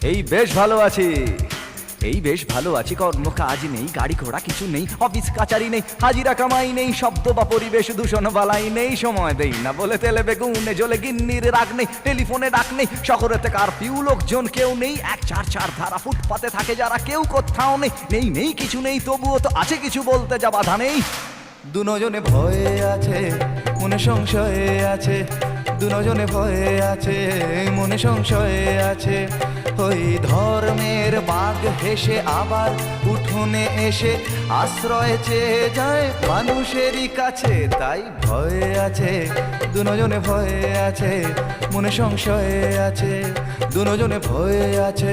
এই বেশ ভালো আছি, এই বেশ ভালো আছি। কর্ম কাজ নেই, গাড়ি ঘোড়া কিছু নেই, অফিস কাচারি নেই, হাজিরা কামাই নেই, শব্দ বা পরিবেশ দূষণ বালাই নেই। সময় দেই না বলে তেলে বেগুনে জ্বলে গিন্নির রাগ নেই, টেলিফোনে ডাক নেই, শহরেতে কারফিউ লোকজন কেউ নেই। 1-4-4 ধারা ফুটপাতে থাকে যারা, কেউ কোথাও নেই। নেই নেই কিছু নেই, তবুও তো আছে কিছু, বলতে যা বাধা নেই। দুজনে ভয়ে আছে, মনে সংশয়ে আছে, দুজনে ভয়ে আছে, মনে সংশয়ে আছে। ওই ধর্মের বাঘ হেসে আবার উঠোনে এসে আশ্রয় চেয়ে যায় মানুষেরই কাছে। তাই ভয়ে আছে, দুজনে ভয়ে আছে, মনে সংশয়ে আছে, দুজনে ভয়ে আছে।